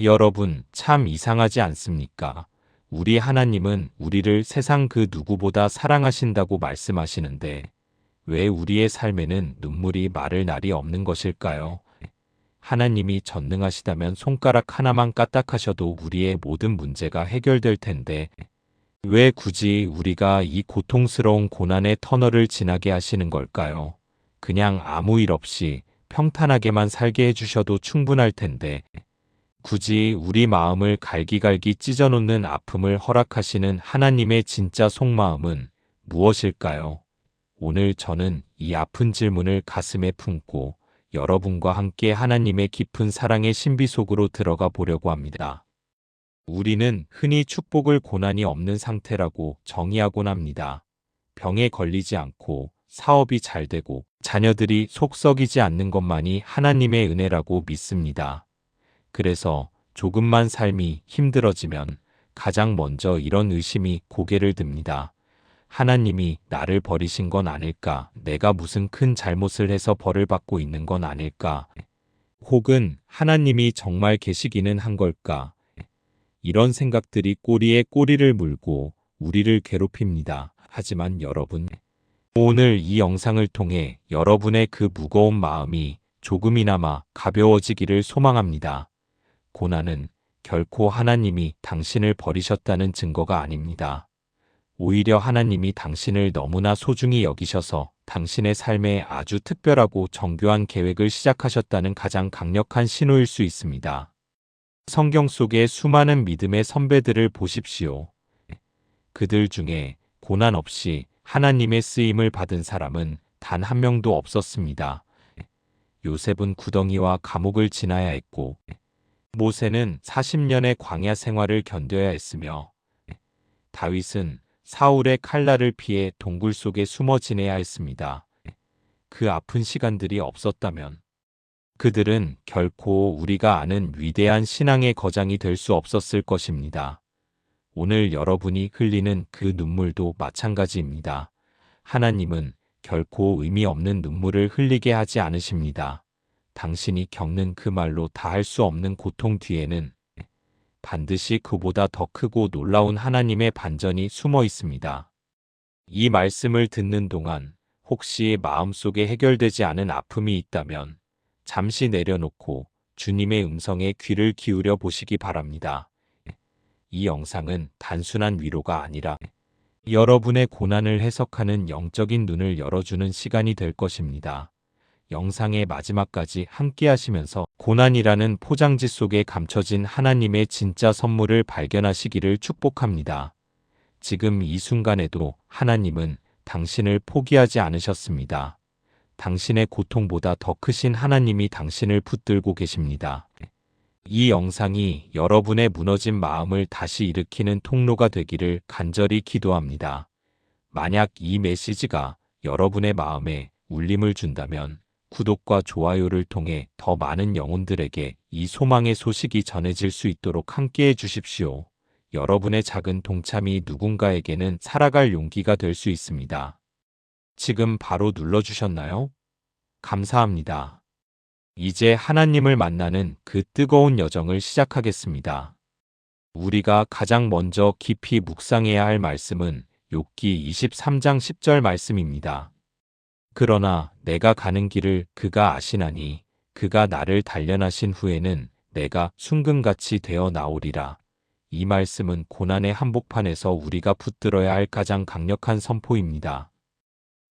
여러분, 참 이상하지 않습니까? 우리 하나님은 우리를 세상 그 누구보다 사랑하신다고 말씀하시는데 왜 우리의 삶에는 눈물이 마를 날이 없는 것일까요? 하나님이 전능하시다면 손가락 하나만 까딱하셔도 우리의 모든 문제가 해결될 텐데 왜 굳이 우리가 이 고통스러운 고난의 터널을 지나게 하시는 걸까요? 그냥 아무 일 없이 평탄하게만 살게 해주셔도 충분할 텐데 굳이 우리 마음을 갈기갈기 찢어놓는 아픔을 허락하시는 하나님의 진짜 속마음은 무엇일까요? 오늘 저는 이 아픈 질문을 가슴에 품고 여러분과 함께 하나님의 깊은 사랑의 신비 속으로 들어가 보려고 합니다. 우리는 흔히 축복을 고난이 없는 상태라고 정의하곤 합니다. 병에 걸리지 않고 사업이 잘 되고 자녀들이 속 썩이지 않는 것만이 하나님의 은혜라고 믿습니다. 그래서 조금만 삶이 힘들어지면 가장 먼저 이런 의심이 고개를 듭니다. 하나님이 나를 버리신 건 아닐까? 내가 무슨 큰 잘못을 해서 벌을 받고 있는 건 아닐까? 혹은 하나님이 정말 계시기는 한 걸까? 이런 생각들이 꼬리에 꼬리를 물고 우리를 괴롭힙니다. 하지만 여러분, 오늘 이 영상을 통해 여러분의 그 무거운 마음이 조금이나마 가벼워지기를 소망합니다. 고난은 결코 하나님이 당신을 버리셨다는 증거가 아닙니다. 오히려 하나님이 당신을 너무나 소중히 여기셔서 당신의 삶에 아주 특별하고 정교한 계획을 시작하셨다는 가장 강력한 신호일 수 있습니다. 성경 속의 수많은 믿음의 선배들을 보십시오. 그들 중에 고난 없이 하나님의 쓰임을 받은 사람은 단 한 명도 없었습니다. 요셉은 구덩이와 감옥을 지나야 했고, 모세는 40년의 광야 생활을 견뎌야 했으며, 다윗은 사울의 칼날을 피해 동굴 속에 숨어 지내야 했습니다. 그 아픈 시간들이 없었다면 그들은 결코 우리가 아는 위대한 신앙의 거장이 될 수 없었을 것입니다. 오늘 여러분이 흘리는 그 눈물도 마찬가지입니다. 하나님은 결코 의미 없는 눈물을 흘리게 하지 않으십니다. 당신이 겪는 그 말로 다할 수 없는 고통 뒤에는 반드시 그보다 더 크고 놀라운 하나님의 반전이 숨어 있습니다. 이 말씀을 듣는 동안 혹시 마음속에 해결되지 않은 아픔이 있다면 잠시 내려놓고 주님의 음성에 귀를 기울여 보시기 바랍니다. 이 영상은 단순한 위로가 아니라 여러분의 고난을 해석하는 영적인 눈을 열어주는 시간이 될 것입니다. 영상의 마지막까지 함께 하시면서 고난이라는 포장지 속에 감춰진 하나님의 진짜 선물을 발견하시기를 축복합니다. 지금 이 순간에도 하나님은 당신을 포기하지 않으셨습니다. 당신의 고통보다 더 크신 하나님이 당신을 붙들고 계십니다. 이 영상이 여러분의 무너진 마음을 다시 일으키는 통로가 되기를 간절히 기도합니다. 만약 이 메시지가 여러분의 마음에 울림을 준다면 구독과 좋아요를 통해 더 많은 영혼들에게 이 소망의 소식이 전해질 수 있도록 함께해 주십시오. 여러분의 작은 동참이 누군가에게는 살아갈 용기가 될 수 있습니다. 지금 바로 눌러주셨나요? 감사합니다. 이제 하나님을 만나는 그 뜨거운 여정을 시작하겠습니다. 우리가 가장 먼저 깊이 묵상해야 할 말씀은 욥기 23장 10절 말씀입니다. 그러나 내가 가는 길을 그가 아시나니 그가 나를 단련하신 후에는 내가 순금같이 되어 나오리라. 이 말씀은 고난의 한복판에서 우리가 붙들어야 할 가장 강력한 선포입니다.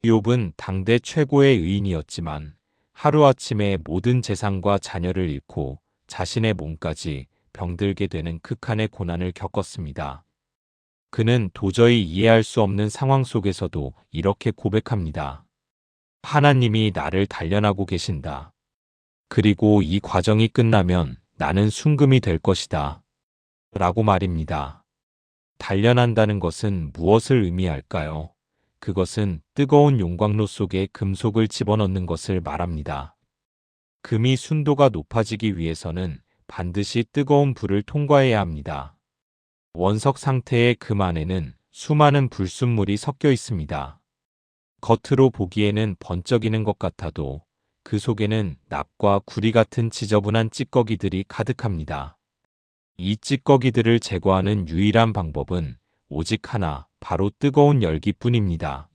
욥은 당대 최고의 의인이었지만 하루아침에 모든 재산과 자녀를 잃고 자신의 몸까지 병들게 되는 극한의 고난을 겪었습니다. 그는 도저히 이해할 수 없는 상황 속에서도 이렇게 고백합니다. 하나님이 나를 단련하고 계신다. 그리고 이 과정이 끝나면 나는 순금이 될 것이다. 라고 말입니다. 단련한다는 것은 무엇을 의미할까요? 그것은 뜨거운 용광로 속에 금속을 집어넣는 것을 말합니다. 금이 순도가 높아지기 위해서는 반드시 뜨거운 불을 통과해야 합니다. 원석 상태의 금 안에는 수많은 불순물이 섞여 있습니다. 겉으로 보기에는 번쩍이는 것 같아도 그 속에는 납과 구리 같은 지저분한 찌꺼기들이 가득합니다. 이 찌꺼기들을 제거하는 유일한 방법은 오직 하나, 바로 뜨거운 열기뿐입니다.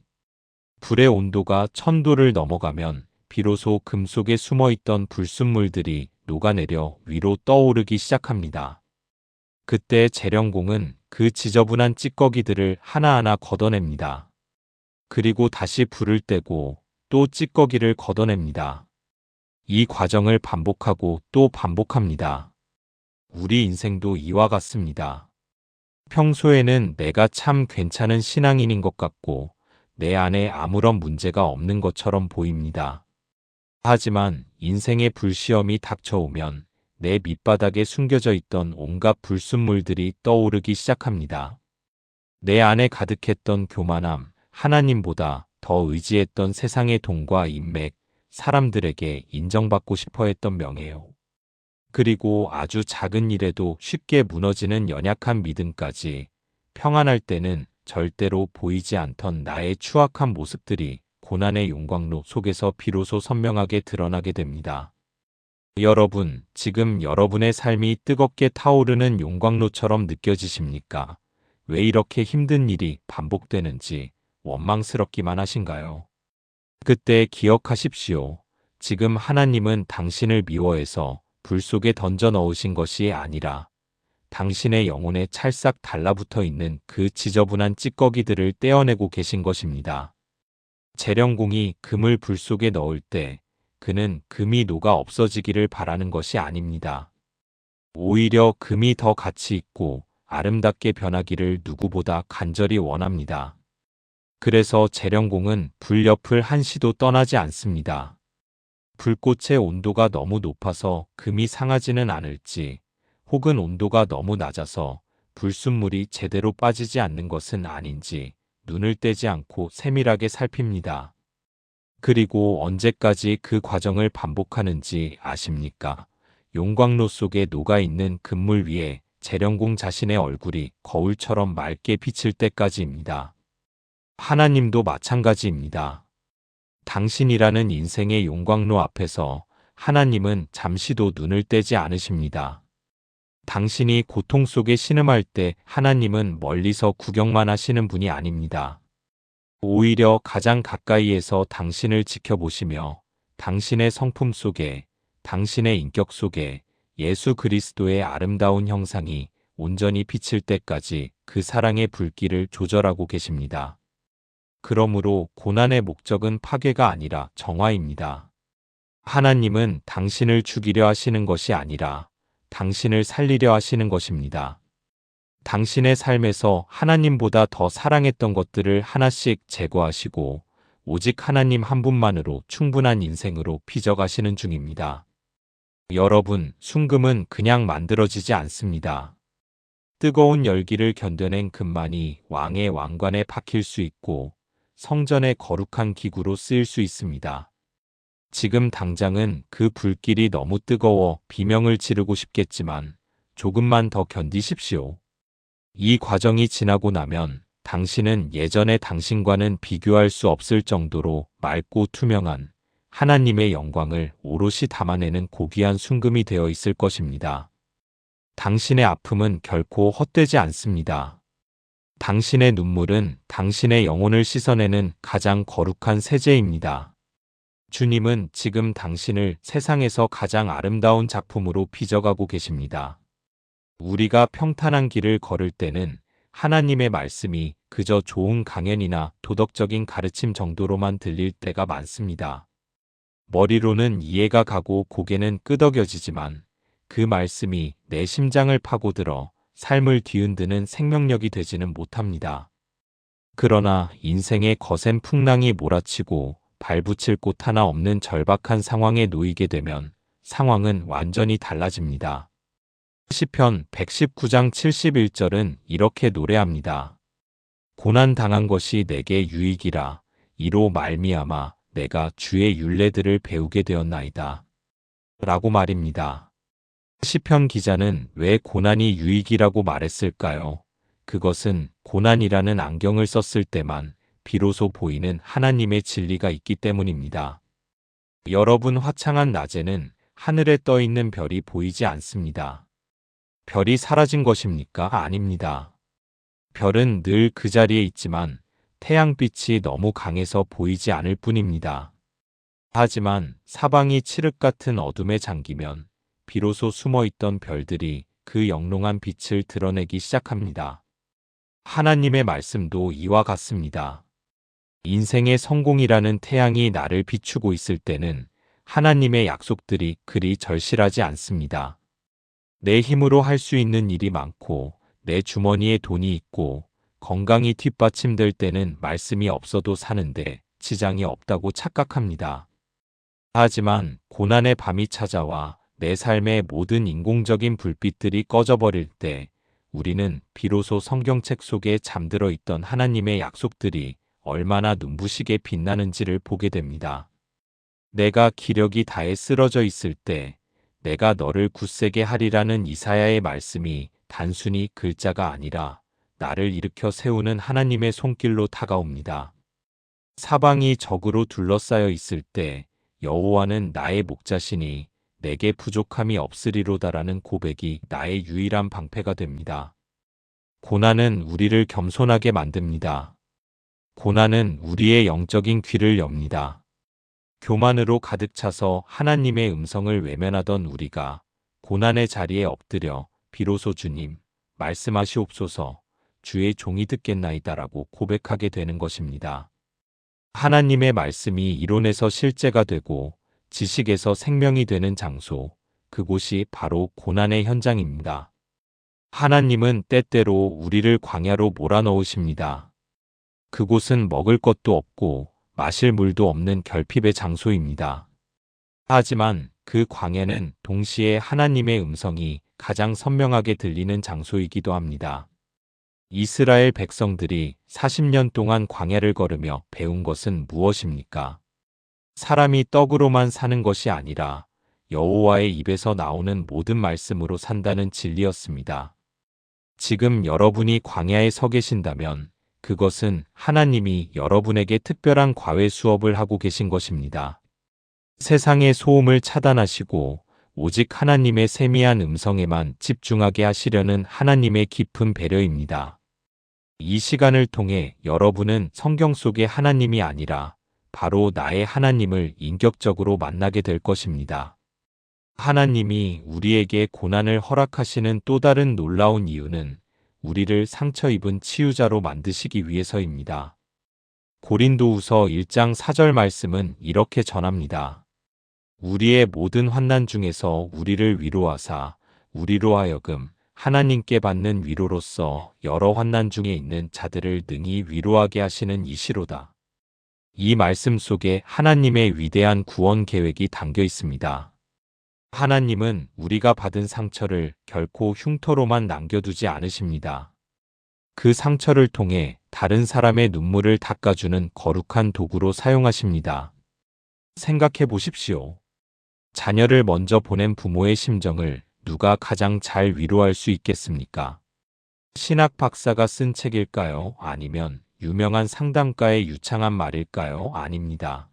불의 온도가 1000도를 넘어가면 비로소 금 속에 숨어있던 불순물들이 녹아내려 위로 떠오르기 시작합니다. 그때 재련공은 그 지저분한 찌꺼기들을 하나하나 걷어냅니다. 그리고 다시 불을 떼고 또 찌꺼기를 걷어냅니다. 이 과정을 반복하고 또 반복합니다. 우리 인생도 이와 같습니다. 평소에는 내가 참 괜찮은 신앙인인 것 같고 내 안에 아무런 문제가 없는 것처럼 보입니다. 하지만 인생의 불시험이 닥쳐오면 내 밑바닥에 숨겨져 있던 온갖 불순물들이 떠오르기 시작합니다. 내 안에 가득했던 교만함, 하나님보다 더 의지했던 세상의 돈과 인맥, 사람들에게 인정받고 싶어 했던 명예요. 그리고 아주 작은 일에도 쉽게 무너지는 연약한 믿음까지, 평안할 때는 절대로 보이지 않던 나의 추악한 모습들이 고난의 용광로 속에서 비로소 선명하게 드러나게 됩니다. 여러분, 지금 여러분의 삶이 뜨겁게 타오르는 용광로처럼 느껴지십니까? 왜 이렇게 힘든 일이 반복되는지 원망스럽기만 하신가요? 그때 기억하십시오. 지금 하나님은 당신을 미워해서 불 속에 던져 넣으신 것이 아니라 당신의 영혼에 찰싹 달라붙어 있는 그 지저분한 찌꺼기들을 떼어내고 계신 것입니다. 재련공이 금을 불 속에 넣을 때 그는 금이 녹아 없어지기를 바라는 것이 아닙니다. 오히려 금이 더 가치 있고 아름답게 변하기를 누구보다 간절히 원합니다. 그래서 재련공은 불 옆을 한시도 떠나지 않습니다. 불꽃의 온도가 너무 높아서 금이 상하지는 않을지, 혹은 온도가 너무 낮아서 불순물이 제대로 빠지지 않는 것은 아닌지 눈을 떼지 않고 세밀하게 살핍니다. 그리고 언제까지 그 과정을 반복하는지 아십니까? 용광로 속에 녹아있는 금물 위에 재련공 자신의 얼굴이 거울처럼 맑게 비칠 때까지입니다. 하나님도 마찬가지입니다. 당신이라는 인생의 용광로 앞에서 하나님은 잠시도 눈을 떼지 않으십니다. 당신이 고통 속에 신음할 때 하나님은 멀리서 구경만 하시는 분이 아닙니다. 오히려 가장 가까이에서 당신을 지켜보시며 당신의 성품 속에, 당신의 인격 속에 예수 그리스도의 아름다운 형상이 온전히 비칠 때까지 그 사랑의 불길을 조절하고 계십니다. 그러므로 고난의 목적은 파괴가 아니라 정화입니다. 하나님은 당신을 죽이려 하시는 것이 아니라 당신을 살리려 하시는 것입니다. 당신의 삶에서 하나님보다 더 사랑했던 것들을 하나씩 제거하시고 오직 하나님 한 분만으로 충분한 인생으로 빚어가시는 중입니다. 여러분, 순금은 그냥 만들어지지 않습니다. 뜨거운 열기를 견뎌낸 금만이 왕의 왕관에 박힐 수 있고 성전의 거룩한 기구로 쓰일 수 있습니다. 지금 당장은 그 불길이 너무 뜨거워 비명을 지르고 싶겠지만 조금만 더 견디십시오. 이 과정이 지나고 나면 당신은 예전의 당신과는 비교할 수 없을 정도로 맑고 투명한 하나님의 영광을 오롯이 담아내는 고귀한 순금이 되어 있을 것입니다. 당신의 아픔은 결코 헛되지 않습니다. 당신의 눈물은 당신의 영혼을 씻어내는 가장 거룩한 세제입니다. 주님은 지금 당신을 세상에서 가장 아름다운 작품으로 빚어가고 계십니다. 우리가 평탄한 길을 걸을 때는 하나님의 말씀이 그저 좋은 강연이나 도덕적인 가르침 정도로만 들릴 때가 많습니다. 머리로는 이해가 가고 고개는 끄덕여지지만 그 말씀이 내 심장을 파고들어 삶을 뒤흔드는 생명력이 되지는 못합니다. 그러나 인생의 거센 풍랑이 몰아치고 발붙일 곳 하나 없는 절박한 상황에 놓이게 되면 상황은 완전히 달라집니다. 시편 119장 71절은 이렇게 노래합니다. 고난 당한 것이 내게 유익이라 이로 말미암아 내가 주의 율례들을 배우게 되었나이다. 라고 말입니다. 시편 기자는 왜 고난이 유익이라고 말했을까요? 그것은 고난이라는 안경을 썼을 때만 비로소 보이는 하나님의 진리가 있기 때문입니다. 여러분, 화창한 낮에는 하늘에 떠 있는 별이 보이지 않습니다. 별이 사라진 것입니까? 아닙니다. 별은 늘 그 자리에 있지만 태양빛이 너무 강해서 보이지 않을 뿐입니다. 하지만 사방이 칠흑 같은 어둠에 잠기면 비로소 숨어있던 별들이 그 영롱한 빛을 드러내기 시작합니다. 하나님의 말씀도 이와 같습니다. 인생의 성공이라는 태양이 나를 비추고 있을 때는 하나님의 약속들이 그리 절실하지 않습니다. 내 힘으로 할 수 있는 일이 많고 내 주머니에 돈이 있고 건강이 뒷받침될 때는 말씀이 없어도 사는데 지장이 없다고 착각합니다. 하지만 고난의 밤이 찾아와 내 삶의 모든 인공적인 불빛들이 꺼져버릴 때 우리는 비로소 성경책 속에 잠들어 있던 하나님의 약속들이 얼마나 눈부시게 빛나는지를 보게 됩니다. 내가 기력이 다해 쓰러져 있을 때 내가 너를 굳세게 하리라는 이사야의 말씀이 단순히 글자가 아니라 나를 일으켜 세우는 하나님의 손길로 다가옵니다. 사방이 적으로 둘러싸여 있을 때 여호와는 나의 목자시니 내게 부족함이 없으리로다라는 고백이 나의 유일한 방패가 됩니다. 고난은 우리를 겸손하게 만듭니다. 고난은 우리의 영적인 귀를 엽니다. 교만으로 가득 차서 하나님의 음성을 외면하던 우리가 고난의 자리에 엎드려 비로소 주님, 말씀하시옵소서, 주의 종이 듣겠나이다라고 고백하게 되는 것입니다. 하나님의 말씀이 이론에서 실제가 되고 지식에서 생명이 되는 장소, 그곳이 바로 고난의 현장입니다. 하나님은 때때로 우리를 광야로 몰아넣으십니다. 그곳은 먹을 것도 없고 마실 물도 없는 결핍의 장소입니다. 하지만 그 광야는 동시에 하나님의 음성이 가장 선명하게 들리는 장소이기도 합니다. 이스라엘 백성들이 40년 동안 광야를 걸으며 배운 것은 무엇입니까? 사람이 떡으로만 사는 것이 아니라 여호와의 입에서 나오는 모든 말씀으로 산다는 진리였습니다. 지금 여러분이 광야에 서 계신다면 그것은 하나님이 여러분에게 특별한 과외 수업을 하고 계신 것입니다. 세상의 소음을 차단하시고 오직 하나님의 세미한 음성에만 집중하게 하시려는 하나님의 깊은 배려입니다. 이 시간을 통해 여러분은 성경 속의 하나님이 아니라 바로 나의 하나님을 인격적으로 만나게 될 것입니다. 하나님이 우리에게 고난을 허락하시는 또 다른 놀라운 이유는 우리를 상처 입은 치유자로 만드시기 위해서입니다. 고린도후서 1장 4절 말씀은 이렇게 전합니다. 우리의 모든 환난 중에서 우리를 위로하사 우리로 하여금 하나님께 받는 위로로서 여러 환난 중에 있는 자들을 능히 위로하게 하시는 이시로다. 이 말씀 속에 하나님의 위대한 구원 계획이 담겨 있습니다. 하나님은 우리가 받은 상처를 결코 흉터로만 남겨두지 않으십니다. 그 상처를 통해 다른 사람의 눈물을 닦아주는 거룩한 도구로 사용하십니다. 생각해 보십시오. 자녀를 먼저 보낸 부모의 심정을 누가 가장 잘 위로할 수 있겠습니까? 신학 박사가 쓴 책일까요? 아니면 유명한 상담가의 유창한 말일까요? 아닙니다.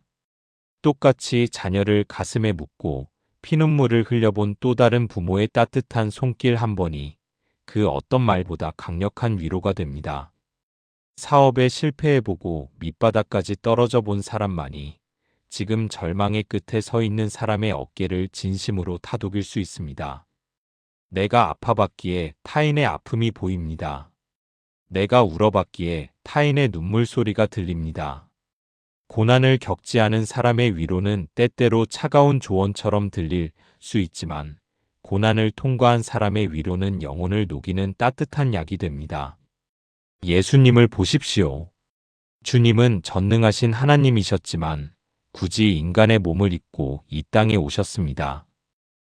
똑같이 자녀를 가슴에 묻고 피눈물을 흘려본 또 다른 부모의 따뜻한 손길 한 번이 그 어떤 말보다 강력한 위로가 됩니다. 사업에 실패해보고 밑바닥까지 떨어져 본 사람만이 지금 절망의 끝에 서 있는 사람의 어깨를 진심으로 타독일 수 있습니다. 내가 아파봤기에 타인의 아픔이 보입니다. 내가 울어봤기에 타인의 눈물 소리가 들립니다. 고난을 겪지 않은 사람의 위로는 때때로 차가운 조언처럼 들릴 수 있지만 고난을 통과한 사람의 위로는 영혼을 녹이는 따뜻한 약이 됩니다. 예수님을 보십시오. 주님은 전능하신 하나님이셨지만 굳이 인간의 몸을 입고 이 땅에 오셨습니다.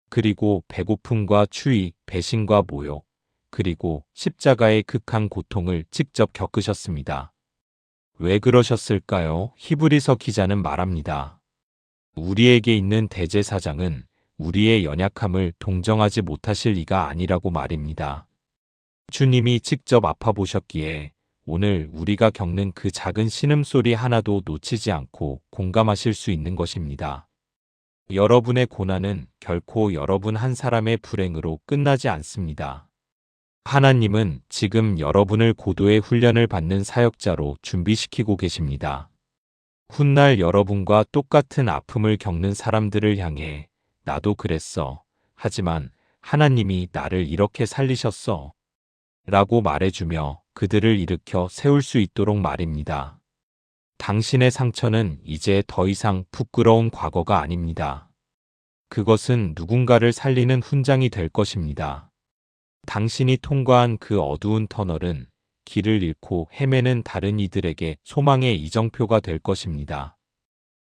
그리고 배고픔과 추위, 배신과 모욕, 그리고 십자가의 극한 고통을 직접 겪으셨습니다. 왜 그러셨을까요? 히브리서 기자는 말합니다. 우리에게 있는 대제사장은 우리의 연약함을 동정하지 못하실 리가 아니라고 말입니다. 주님이 직접 아파보셨기에 오늘 우리가 겪는 그 작은 신음소리 하나도 놓치지 않고 공감하실 수 있는 것입니다. 여러분의 고난은 결코 여러분 한 사람의 불행으로 끝나지 않습니다. 하나님은 지금 여러분을 고도의 훈련을 받는 사역자로 준비시키고 계십니다. 훗날 여러분과 똑같은 아픔을 겪는 사람들을 향해 나도 그랬어. 하지만 하나님이 나를 이렇게 살리셨어. 라고 말해주며 그들을 일으켜 세울 수 있도록 말입니다. 당신의 상처는 이제 더 이상 부끄러운 과거가 아닙니다. 그것은 누군가를 살리는 훈장이 될 것입니다. 당신이 통과한 그 어두운 터널은 길을 잃고 헤매는 다른 이들에게 소망의 이정표가 될 것입니다.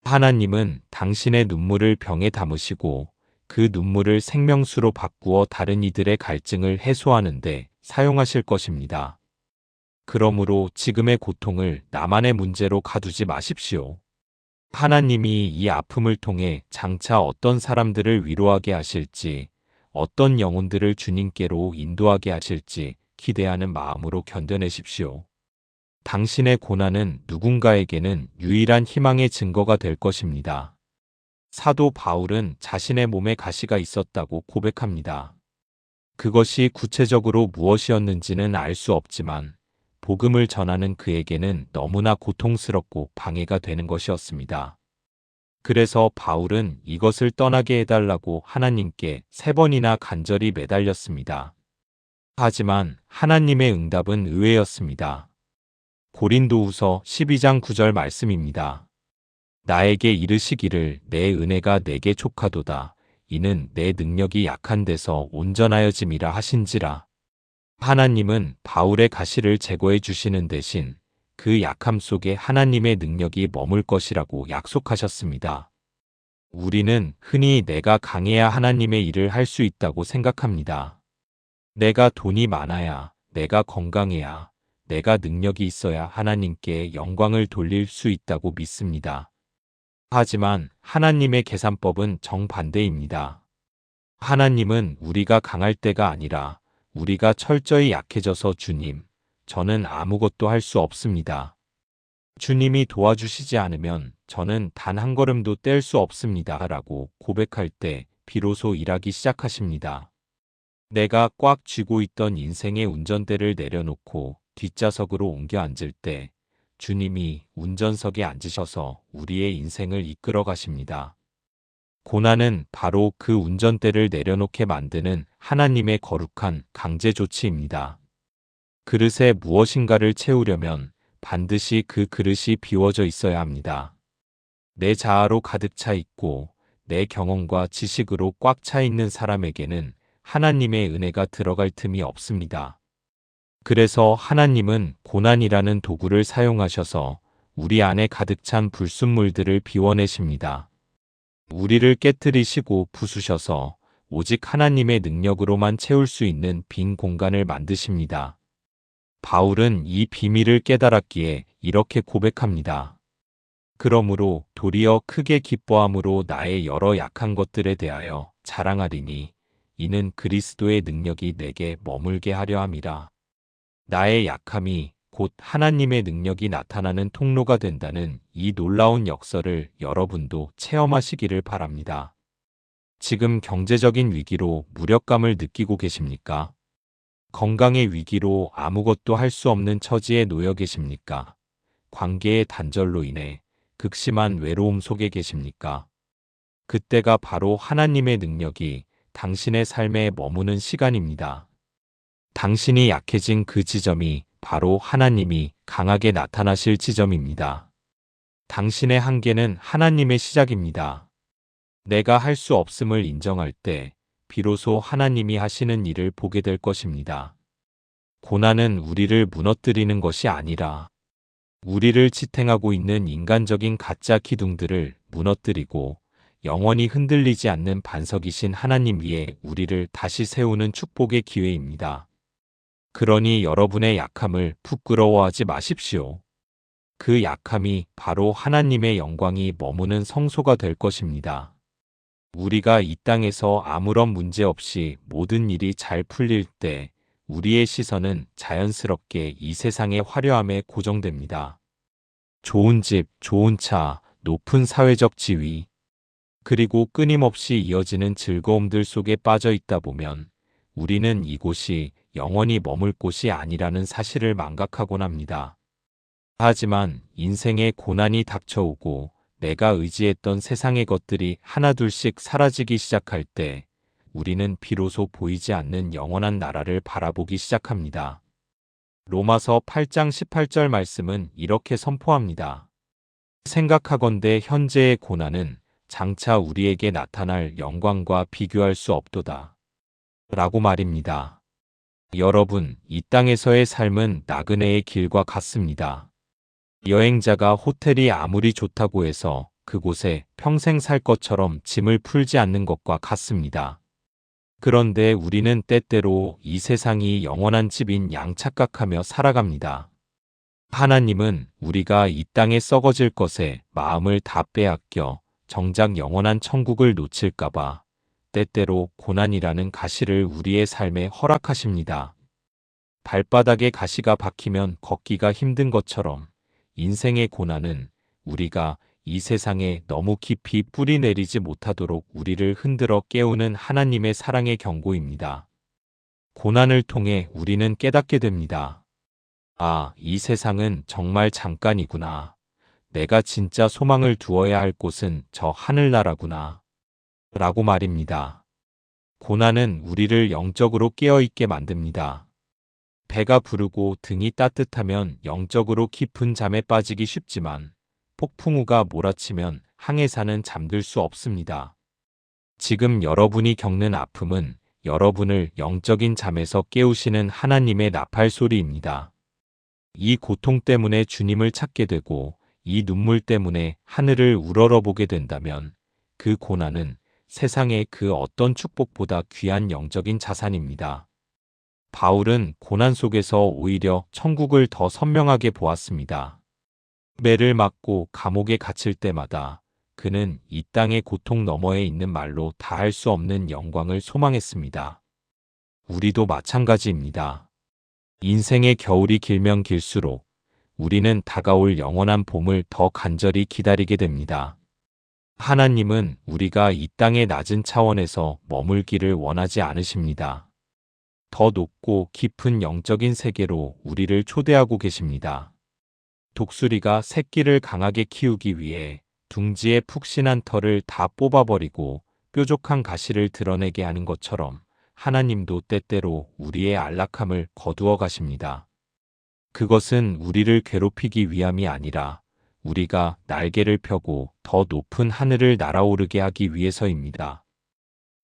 하나님은 당신의 눈물을 병에 담으시고 그 눈물을 생명수로 바꾸어 다른 이들의 갈증을 해소하는데 사용하실 것입니다. 그러므로 지금의 고통을 나만의 문제로 가두지 마십시오. 하나님이 이 아픔을 통해 장차 어떤 사람들을 위로하게 하실지, 어떤 영혼들을 주님께로 인도하게 하실지 기대하는 마음으로 견뎌내십시오. 당신의 고난은 누군가에게는 유일한 희망의 증거가 될 것입니다. 사도 바울은 자신의 몸에 가시가 있었다고 고백합니다. 그것이 구체적으로 무엇이었는지는 알 수 없지만 복음을 전하는 그에게는 너무나 고통스럽고 방해가 되는 것이었습니다. 그래서 바울은 이것을 떠나게 해달라고 하나님께 3번이나 간절히 매달렸습니다. 하지만 하나님의 응답은 의외였습니다. 고린도후서 12장 9절 말씀입니다. 나에게 이르시기를 내 은혜가 내게 족하도다. 이는 내 능력이 약한 데서 온전하여짐이라 하신지라. 하나님은 바울의 가시를 제거해 주시는 대신 그 약함 속에 하나님의 능력이 머물 것이라고 약속하셨습니다. 우리는 흔히 내가 강해야 하나님의 일을 할 수 있다고 생각합니다. 내가 돈이 많아야, 내가 건강해야, 내가 능력이 있어야 하나님께 영광을 돌릴 수 있다고 믿습니다. 하지만 하나님의 계산법은 정반대입니다. 하나님은 우리가 강할 때가 아니라 우리가 철저히 약해져서 주님, 저는 아무것도 할 수 없습니다. 주님이 도와주시지 않으면 저는 단 한 걸음도 뗄 수 없습니다. 라고 고백할 때 비로소 일하기 시작하십니다. 내가 꽉 쥐고 있던 인생의 운전대를 내려놓고 뒷좌석으로 옮겨 앉을 때 주님이 운전석에 앉으셔서 우리의 인생을 이끌어 가십니다. 고난은 바로 그 운전대를 내려놓게 만드는 하나님의 거룩한 강제 조치입니다. 그릇에 무엇인가를 채우려면 반드시 그 그릇이 비워져 있어야 합니다. 내 자아로 가득 차 있고 내 경험과 지식으로 꽉 차 있는 사람에게는 하나님의 은혜가 들어갈 틈이 없습니다. 그래서 하나님은 고난이라는 도구를 사용하셔서 우리 안에 가득 찬 불순물들을 비워내십니다. 우리를 깨뜨리시고 부수셔서 오직 하나님의 능력으로만 채울 수 있는 빈 공간을 만드십니다. 바울은 이 비밀을 깨달았기에 이렇게 고백합니다. 그러므로 도리어 크게 기뻐함으로 나의 여러 약한 것들에 대하여 자랑하리니 이는 그리스도의 능력이 내게 머물게 하려 함이라. 나의 약함이 곧 하나님의 능력이 나타나는 통로가 된다는 이 놀라운 역설을 여러분도 체험하시기를 바랍니다. 지금 경제적인 위기로 무력감을 느끼고 계십니까? 건강의 위기로 아무것도 할 수 없는 처지에 놓여 계십니까? 관계의 단절로 인해 극심한 외로움 속에 계십니까? 그때가 바로 하나님의 능력이 당신의 삶에 머무는 시간입니다. 당신이 약해진 그 지점이 바로 하나님이 강하게 나타나실 지점입니다. 당신의 한계는 하나님의 시작입니다. 내가 할 수 없음을 인정할 때 비로소 하나님이 하시는 일을 보게 될 것입니다. 고난은 우리를 무너뜨리는 것이 아니라 우리를 지탱하고 있는 인간적인 가짜 기둥들을 무너뜨리고 영원히 흔들리지 않는 반석이신 하나님 위에 우리를 다시 세우는 축복의 기회입니다. 그러니 여러분의 약함을 부끄러워하지 마십시오. 그 약함이 바로 하나님의 영광이 머무는 성소가 될 것입니다. 우리가 이 땅에서 아무런 문제 없이 모든 일이 잘 풀릴 때 우리의 시선은 자연스럽게 이 세상의 화려함에 고정됩니다. 좋은 집, 좋은 차, 높은 사회적 지위. 그리고 끊임없이 이어지는 즐거움들 속에 빠져 있다 보면 우리는 이곳이 영원히 머물 곳이 아니라는 사실을 망각하곤 합니다. 하지만 인생의 고난이 닥쳐오고 내가 의지했던 세상의 것들이 하나둘씩 사라지기 시작할 때 우리는 비로소 보이지 않는 영원한 나라를 바라보기 시작합니다. 로마서 8장 18절 말씀은 이렇게 선포합니다. 생각하건대 현재의 고난은 장차 우리에게 나타날 영광과 비교할 수 없도다. 라고 말입니다. 여러분, 이 땅에서의 삶은 나그네의 길과 같습니다. 여행자가 호텔이 아무리 좋다고 해서 그곳에 평생 살 것처럼 짐을 풀지 않는 것과 같습니다. 그런데 우리는 때때로 이 세상이 영원한 집인 양 착각하며 살아갑니다. 하나님은 우리가 이 땅에 썩어질 것에 마음을 다 빼앗겨 정작 영원한 천국을 놓칠까봐 때때로 고난이라는 가시를 우리의 삶에 허락하십니다. 발바닥에 가시가 박히면 걷기가 힘든 것처럼 인생의 고난은 우리가 이 세상에 너무 깊이 뿌리 내리지 못하도록 우리를 흔들어 깨우는 하나님의 사랑의 경고입니다. 고난을 통해 우리는 깨닫게 됩니다. 아, 이 세상은 정말 잠깐이구나. 내가 진짜 소망을 두어야 할 곳은 저 하늘나라구나. 라고 말입니다. 고난은 우리를 영적으로 깨어있게 만듭니다. 배가 부르고 등이 따뜻하면 영적으로 깊은 잠에 빠지기 쉽지만 폭풍우가 몰아치면 항해사는 잠들 수 없습니다. 지금 여러분이 겪는 아픔은 여러분을 영적인 잠에서 깨우시는 하나님의 나팔 소리입니다. 이 고통 때문에 주님을 찾게 되고 이 눈물 때문에 하늘을 우러러보게 된다면 그 고난은 세상의 그 어떤 축복보다 귀한 영적인 자산입니다. 바울은 고난 속에서 오히려 천국을 더 선명하게 보았습니다. 매를 맞고 감옥에 갇힐 때마다 그는 이 땅의 고통 너머에 있는 말로 다할 수 없는 영광을 소망했습니다. 우리도 마찬가지입니다. 인생의 겨울이 길면 길수록 우리는 다가올 영원한 봄을 더 간절히 기다리게 됩니다. 하나님은 우리가 이 땅의 낮은 차원에서 머물기를 원하지 않으십니다. 더 높고 깊은 영적인 세계로 우리를 초대하고 계십니다. 독수리가 새끼를 강하게 키우기 위해 둥지의 푹신한 털을 다 뽑아버리고 뾰족한 가시를 드러내게 하는 것처럼 하나님도 때때로 우리의 안락함을 거두어 가십니다. 그것은 우리를 괴롭히기 위함이 아니라 우리가 날개를 펴고 더 높은 하늘을 날아오르게 하기 위해서입니다.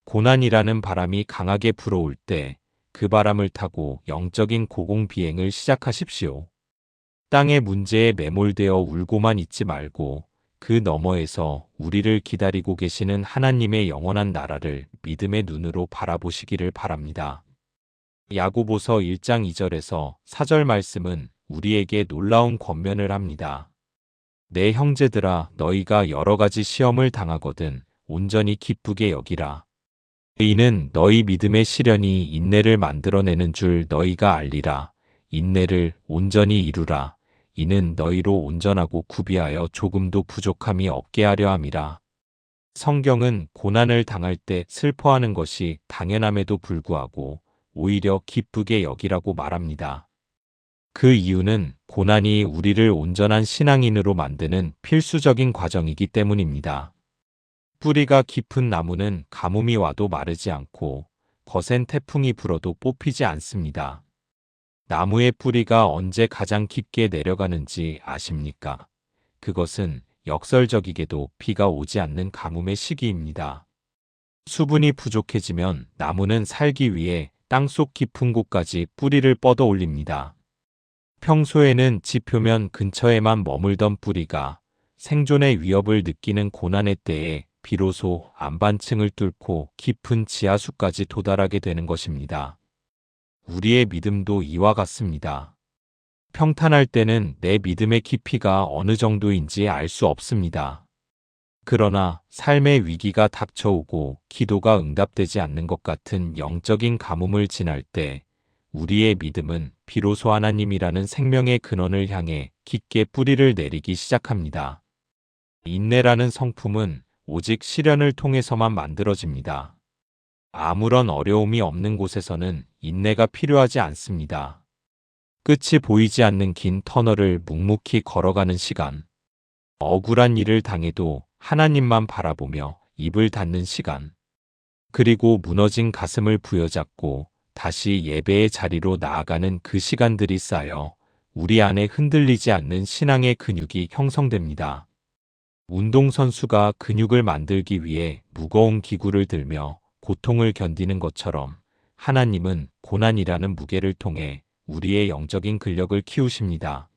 고난이라는 바람이 강하게 불어올 때 그 바람을 타고 영적인 고공비행을 시작하십시오. 땅의 문제에 매몰되어 울고만 있지 말고 그 너머에서 우리를 기다리고 계시는 하나님의 영원한 나라를 믿음의 눈으로 바라보시기를 바랍니다. 야고보서 1장 2절에서 4절 말씀은 우리에게 놀라운 권면을 합니다. 내 형제들아, 너희가 여러 가지 시험을 당하거든 온전히 기쁘게 여기라. 이는 너희 믿음의 시련이 인내를 만들어내는 줄 너희가 알리라. 인내를 온전히 이루라. 이는 너희로 온전하고 구비하여 조금도 부족함이 없게 하려 함이라. 성경은 고난을 당할 때 슬퍼하는 것이 당연함에도 불구하고 오히려 기쁘게 여기라고 말합니다. 그 이유는 고난이 우리를 온전한 신앙인으로 만드는 필수적인 과정이기 때문입니다. 뿌리가 깊은 나무는 가뭄이 와도 마르지 않고 거센 태풍이 불어도 뽑히지 않습니다. 나무의 뿌리가 언제 가장 깊게 내려가는지 아십니까? 그것은 역설적이게도 비가 오지 않는 가뭄의 시기입니다. 수분이 부족해지면 나무는 살기 위해 땅속 깊은 곳까지 뿌리를 뻗어 올립니다. 평소에는 지표면 근처에만 머물던 뿌리가 생존의 위협을 느끼는 고난의 때에 비로소 안반층을 뚫고 깊은 지하수까지 도달하게 되는 것입니다. 우리의 믿음도 이와 같습니다. 평탄할 때는 내 믿음의 깊이가 어느 정도인지 알 수 없습니다. 그러나 삶의 위기가 닥쳐오고 기도가 응답되지 않는 것 같은 영적인 가뭄을 지날 때 우리의 믿음은 비로소 하나님이라는 생명의 근원을 향해 깊게 뿌리를 내리기 시작합니다. 인내라는 성품은 오직 시련을 통해서만 만들어집니다. 아무런 어려움이 없는 곳에서는 인내가 필요하지 않습니다. 끝이 보이지 않는 긴 터널을 묵묵히 걸어가는 시간. 억울한 일을 당해도 하나님만 바라보며 입을 닫는 시간. 그리고 무너진 가슴을 부여잡고 다시 예배의 자리로 나아가는 그 시간들이 쌓여 우리 안에 흔들리지 않는 신앙의 근육이 형성됩니다. 운동선수가 근육을 만들기 위해 무거운 기구를 들며 고통을 견디는 것처럼 하나님은 고난이라는 무게를 통해 우리의 영적인 근력을 키우십니다.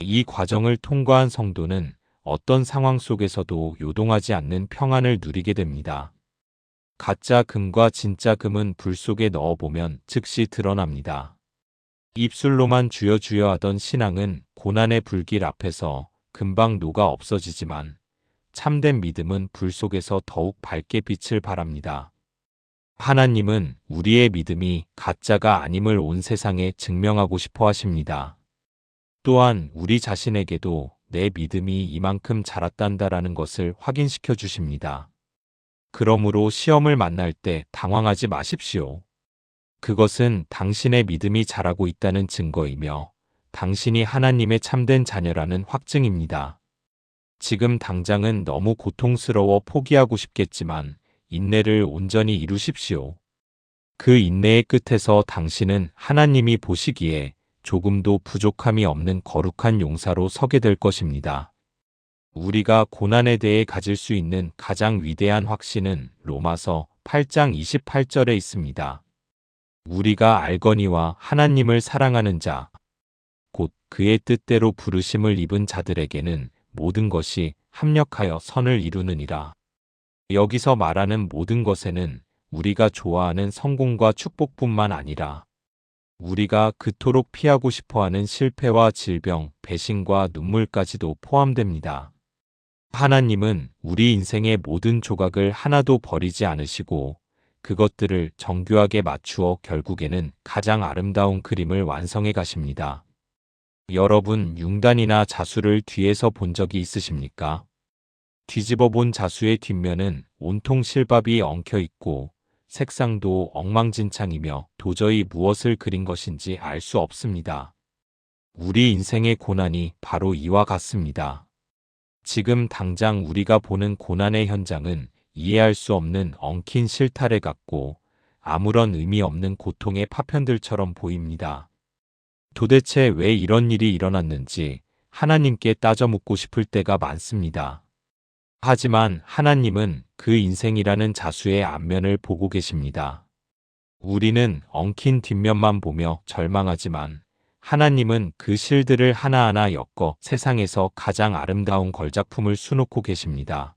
이 과정을 통과한 성도는 어떤 상황 속에서도 요동하지 않는 평안을 누리게 됩니다. 가짜 금과 진짜 금은 불 속에 넣어보면 즉시 드러납니다. 입술로만 주여 주여 하던 신앙은 고난의 불길 앞에서 금방 녹아 없어지지만 참된 믿음은 불 속에서 더욱 밝게 빛을 발합니다. 하나님은 우리의 믿음이 가짜가 아님을 온 세상에 증명하고 싶어 하십니다. 또한 우리 자신에게도 내 믿음이 이만큼 자랐단다라는 것을 확인시켜 주십니다. 그러므로 시험을 만날 때 당황하지 마십시오. 그것은 당신의 믿음이 자라고 있다는 증거이며 당신이 하나님의 참된 자녀라는 확증입니다. 지금 당장은 너무 고통스러워 포기하고 싶겠지만 인내를 온전히 이루십시오. 그 인내의 끝에서 당신은 하나님이 보시기에 조금도 부족함이 없는 거룩한 용사로 서게 될 것입니다. 우리가 고난에 대해 가질 수 있는 가장 위대한 확신은 로마서 8장 28절에 있습니다. 우리가 알거니와 하나님을 사랑하는 자, 곧 그의 뜻대로 부르심을 입은 자들에게는 모든 것이 합력하여 선을 이루느니라. 여기서 말하는 모든 것에는 우리가 좋아하는 성공과 축복뿐만 아니라 우리가 그토록 피하고 싶어하는 실패와 질병, 배신과 눈물까지도 포함됩니다. 하나님은 우리 인생의 모든 조각을 하나도 버리지 않으시고 그것들을 정교하게 맞추어 결국에는 가장 아름다운 그림을 완성해 가십니다. 여러분, 융단이나 자수를 뒤에서 본 적이 있으십니까? 뒤집어 본 자수의 뒷면은 온통 실밥이 엉켜 있고 색상도 엉망진창이며 도저히 무엇을 그린 것인지 알 수 없습니다. 우리 인생의 고난이 바로 이와 같습니다. 지금 당장 우리가 보는 고난의 현장은 이해할 수 없는 엉킨 실타래 같고 아무런 의미 없는 고통의 파편들처럼 보입니다. 도대체 왜 이런 일이 일어났는지 하나님께 따져 묻고 싶을 때가 많습니다. 하지만 하나님은 그 인생이라는 자수의 앞면을 보고 계십니다. 우리는 엉킨 뒷면만 보며 절망하지만 하나님은 그 실들을 하나하나 엮어 세상에서 가장 아름다운 걸작품을 수놓고 계십니다.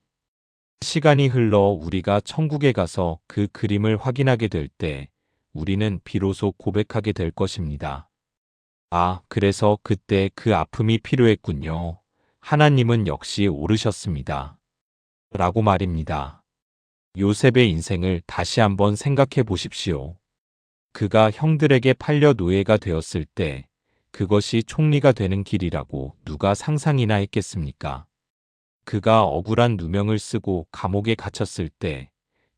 시간이 흘러 우리가 천국에 가서 그 그림을 확인하게 될 때 우리는 비로소 고백하게 될 것입니다. 아, 그래서 그때 그 아픔이 필요했군요. 하나님은 역시 옳으셨습니다. 라고 말입니다. 요셉의 인생을 다시 한번 생각해 보십시오. 그가 형들에게 팔려 노예가 되었을 때 그것이 총리가 되는 길이라고 누가 상상이나 했겠습니까? 그가 억울한 누명을 쓰고 감옥에 갇혔을 때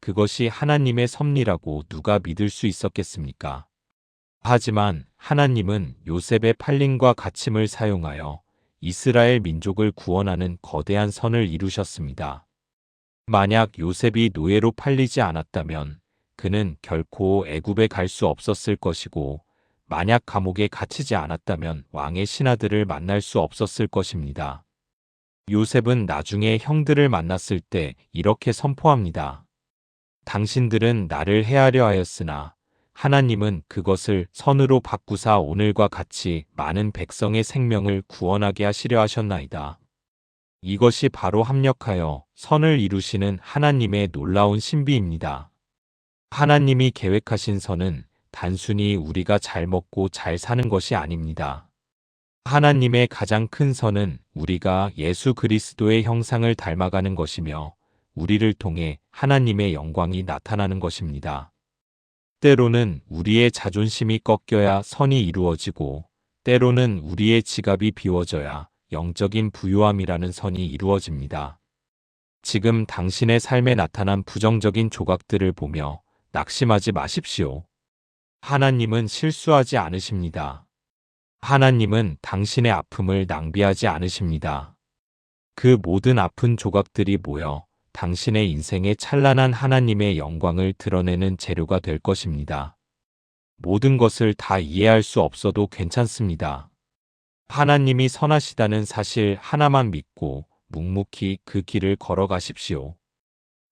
그것이 하나님의 섭리라고 누가 믿을 수 있었겠습니까? 하지만 하나님은 요셉의 팔림과 갇힘을 사용하여 이스라엘 민족을 구원하는 거대한 선을 이루셨습니다. 만약 요셉이 노예로 팔리지 않았다면 그는 결코 애굽에 갈 수 없었을 것이고 만약 감옥에 갇히지 않았다면 왕의 신하들을 만날 수 없었을 것입니다. 요셉은 나중에 형들을 만났을 때 이렇게 선포합니다. 당신들은 나를 해하려 하였으나 하나님은 그것을 선으로 바꾸사 오늘과 같이 많은 백성의 생명을 구원하게 하시려 하셨나이다. 이것이 바로 합력하여 선을 이루시는 하나님의 놀라운 신비입니다. 하나님이 계획하신 선은 단순히 우리가 잘 먹고 잘 사는 것이 아닙니다. 하나님의 가장 큰 선은 우리가 예수 그리스도의 형상을 닮아가는 것이며 우리를 통해 하나님의 영광이 나타나는 것입니다. 때로는 우리의 자존심이 꺾여야 선이 이루어지고 때로는 우리의 지갑이 비워져야 영적인 부유함이라는 선이 이루어집니다. 지금 당신의 삶에 나타난 부정적인 조각들을 보며 낙심하지 마십시오. 하나님은 실수하지 않으십니다. 하나님은 당신의 아픔을 낭비하지 않으십니다. 그 모든 아픈 조각들이 모여 당신의 인생에 찬란한 하나님의 영광을 드러내는 재료가 될 것입니다. 모든 것을 다 이해할 수 없어도 괜찮습니다. 하나님이 선하시다는 사실 하나만 믿고 묵묵히 그 길을 걸어가십시오.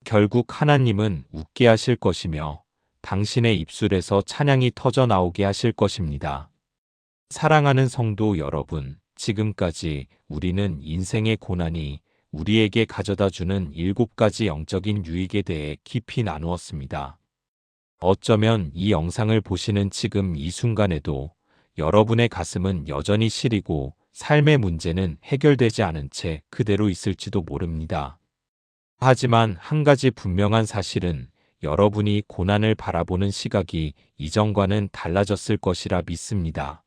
결국 하나님은 웃게 하실 것이며 당신의 입술에서 찬양이 터져 나오게 하실 것입니다. 사랑하는 성도 여러분, 지금까지 우리는 인생의 고난이 우리에게 가져다주는 7가지 영적인 유익에 대해 깊이 나누었습니다. 어쩌면 이 영상을 보시는 지금 이 순간에도 여러분의 가슴은 여전히 시리고 삶의 문제는 해결되지 않은 채 그대로 있을지도 모릅니다. 하지만 한 가지 분명한 사실은 여러분이 고난을 바라보는 시각이 이전과는 달라졌을 것이라 믿습니다.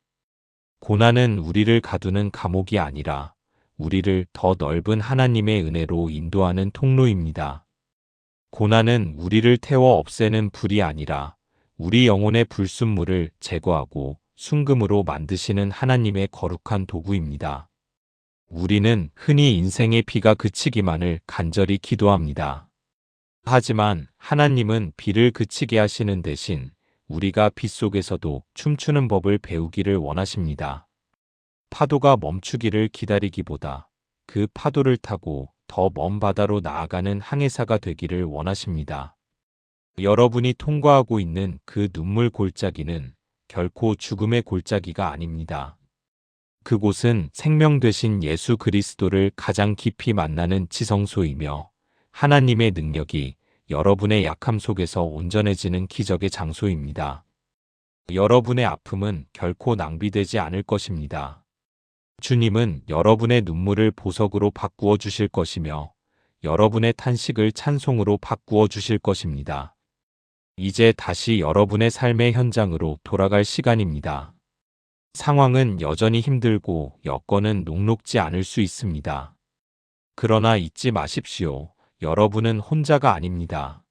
고난은 우리를 가두는 감옥이 아니라 우리를 더 넓은 하나님의 은혜로 인도하는 통로입니다. 고난은 우리를 태워 없애는 불이 아니라 우리 영혼의 불순물을 제거하고 순금으로 만드시는 하나님의 거룩한 도구입니다. 우리는 흔히 인생의 비가 그치기만을 간절히 기도합니다. 하지만 하나님은 비를 그치게 하시는 대신 우리가 비 속에서도 춤추는 법을 배우기를 원하십니다. 파도가 멈추기를 기다리기보다 그 파도를 타고 더 먼 바다로 나아가는 항해사가 되기를 원하십니다. 여러분이 통과하고 있는 그 눈물 골짜기는 결코 죽음의 골짜기가 아닙니다. 그곳은 생명 되신 예수 그리스도를 가장 깊이 만나는 지성소이며 하나님의 능력이 여러분의 약함 속에서 온전해지는 기적의 장소입니다. 여러분의 아픔은 결코 낭비되지 않을 것입니다. 주님은 여러분의 눈물을 보석으로 바꾸어 주실 것이며 여러분의 탄식을 찬송으로 바꾸어 주실 것입니다. 이제 다시 여러분의 삶의 현장으로 돌아갈 시간입니다. 상황은 여전히 힘들고 여건은 녹록지 않을 수 있습니다. 그러나 잊지 마십시오. 여러분은 혼자가 아닙니다.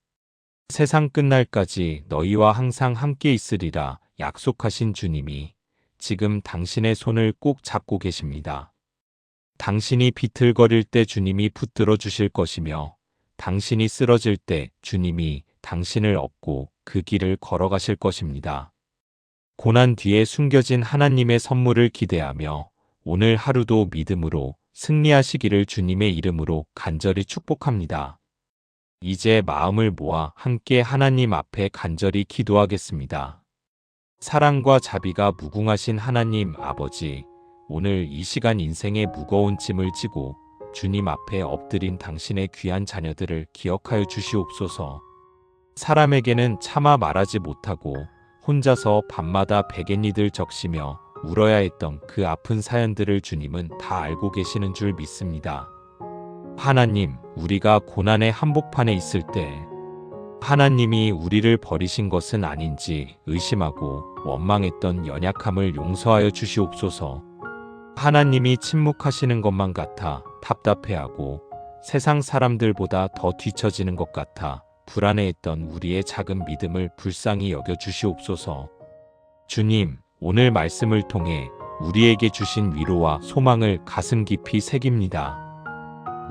세상 끝날까지 너희와 항상 함께 있으리라 약속하신 주님이 지금 당신의 손을 꼭 잡고 계십니다. 당신이 비틀거릴 때 주님이 붙들어 주실 것이며 당신이 쓰러질 때 주님이 당신을 업고 그 길을 걸어가실 것입니다. 고난 뒤에 숨겨진 하나님의 선물을 기대하며 오늘 하루도 믿음으로 승리하시기를 주님의 이름으로 간절히 축복합니다. 이제 마음을 모아 함께 하나님 앞에 간절히 기도하겠습니다. 사랑과 자비가 무궁하신 하나님 아버지, 오늘 이 시간 인생의 무거운 짐을 지고 주님 앞에 엎드린 당신의 귀한 자녀들을 기억하여 주시옵소서. 사람에게는 차마 말하지 못하고 혼자서 밤마다 베갯니들 적시며 울어야 했던 그 아픈 사연들을 주님은 다 알고 계시는 줄 믿습니다. 하나님, 우리가 고난의 한복판에 있을 때 하나님이 우리를 버리신 것은 아닌지 의심하고 원망했던 연약함을 용서하여 주시옵소서. 하나님이 침묵하시는 것만 같아 답답해하고 세상 사람들보다 더 뒤처지는 것 같아 불안해했던 우리의 작은 믿음을 불쌍히 여겨 주시옵소서. 주님, 오늘 말씀을 통해 우리에게 주신 위로와 소망을 가슴 깊이 새깁니다.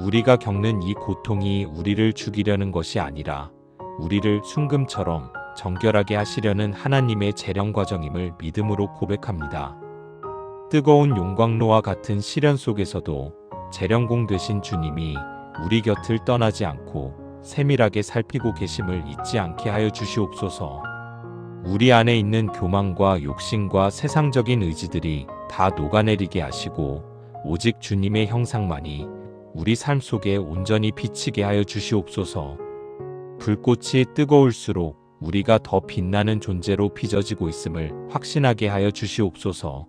우리가 겪는 이 고통이 우리를 죽이려는 것이 아니라 우리를 순금처럼 정결하게 하시려는 하나님의 재령 과정임을 믿음으로 고백합니다. 뜨거운 용광로와 같은 시련 속에서도 재령공 되신 주님이 우리 곁을 떠나지 않고 세밀하게 살피고 계심을 잊지 않게 하여 주시옵소서. 우리 안에 있는 교만과 욕심과 세상적인 의지들이 다 녹아내리게 하시고 오직 주님의 형상만이 우리 삶 속에 온전히 비치게 하여 주시옵소서. 불꽃이 뜨거울수록 우리가 더 빛나는 존재로 빚어지고 있음을 확신하게 하여 주시옵소서.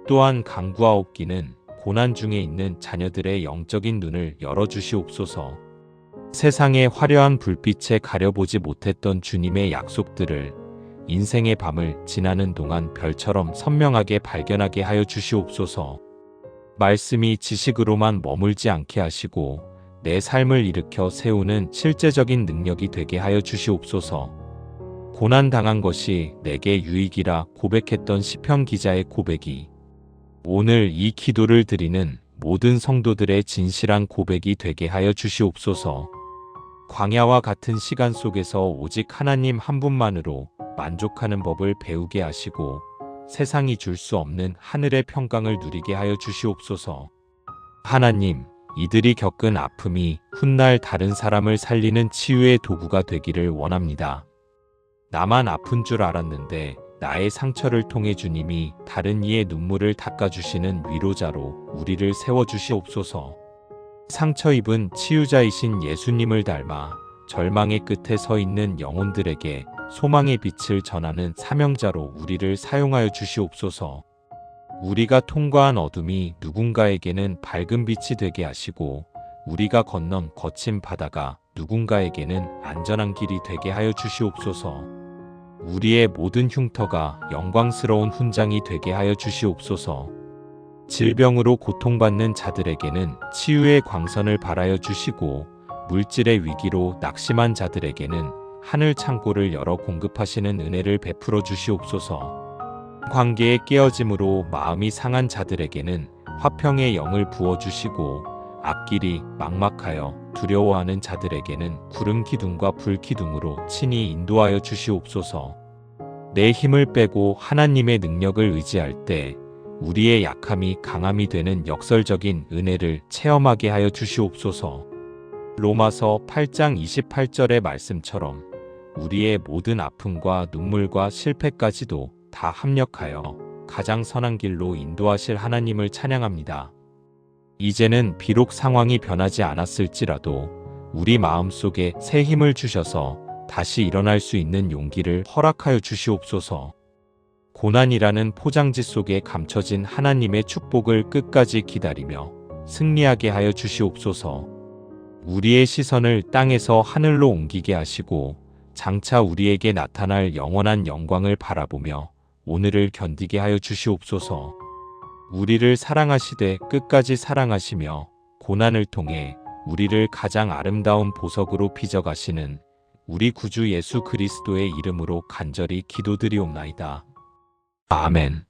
또한 간구하옵기는 고난 중에 있는 자녀들의 영적인 눈을 열어주시옵소서. 세상의 화려한 불빛에 가려보지 못했던 주님의 약속들을 인생의 밤을 지나는 동안 별처럼 선명하게 발견하게 하여 주시옵소서. 말씀이 지식으로만 머물지 않게 하시고 내 삶을 일으켜 세우는 실제적인 능력이 되게 하여 주시옵소서. 고난당한 것이 내게 유익이라 고백했던 시편 기자의 고백이 오늘 이 기도를 드리는 모든 성도들의 진실한 고백이 되게 하여 주시옵소서. 광야와 같은 시간 속에서 오직 하나님 한 분만으로 만족하는 법을 배우게 하시고 세상이 줄 수 없는 하늘의 평강을 누리게 하여 주시옵소서. 하나님, 이들이 겪은 아픔이 훗날 다른 사람을 살리는 치유의 도구가 되기를 원합니다. 나만 아픈 줄 알았는데 나의 상처를 통해 주님이 다른 이의 눈물을 닦아주시는 위로자로 우리를 세워주시옵소서. 상처 입은 치유자이신 예수님을 닮아 절망의 끝에 서 있는 영혼들에게 소망의 빛을 전하는 사명자로 우리를 사용하여 주시옵소서. 우리가 통과한 어둠이 누군가에게는 밝은 빛이 되게 하시고 우리가 건넌 거친 바다가 누군가에게는 안전한 길이 되게 하여 주시옵소서. 우리의 모든 흉터가 영광스러운 훈장이 되게 하여 주시옵소서. 질병으로 고통받는 자들에게는 치유의 광선을 발하여 주시고 물질의 위기로 낙심한 자들에게는 하늘 창고를 열어 공급하시는 은혜를 베풀어 주시옵소서. 관계의 깨어짐으로 마음이 상한 자들에게는 화평의 영을 부어주시고 앞길이 막막하여 두려워하는 자들에게는 구름 기둥과 불 기둥으로 친히 인도하여 주시옵소서. 내 힘을 빼고 하나님의 능력을 의지할 때 우리의 약함이 강함이 되는 역설적인 은혜를 체험하게 하여 주시옵소서. 로마서 8장 28절의 말씀처럼 우리의 모든 아픔과 눈물과 실패까지도 다 합력하여 가장 선한 길로 인도하실 하나님을 찬양합니다. 이제는 비록 상황이 변하지 않았을지라도 우리 마음속에 새 힘을 주셔서 다시 일어날 수 있는 용기를 허락하여 주시옵소서. 고난이라는 포장지 속에 감춰진 하나님의 축복을 끝까지 기다리며 승리하게 하여 주시옵소서. 우리의 시선을 땅에서 하늘로 옮기게 하시고 장차 우리에게 나타날 영원한 영광을 바라보며 오늘을 견디게 하여 주시옵소서. 우리를 사랑하시되 끝까지 사랑하시며 고난을 통해 우리를 가장 아름다운 보석으로 빚어가시는 우리 구주 예수 그리스도의 이름으로 간절히 기도드리옵나이다. 아멘.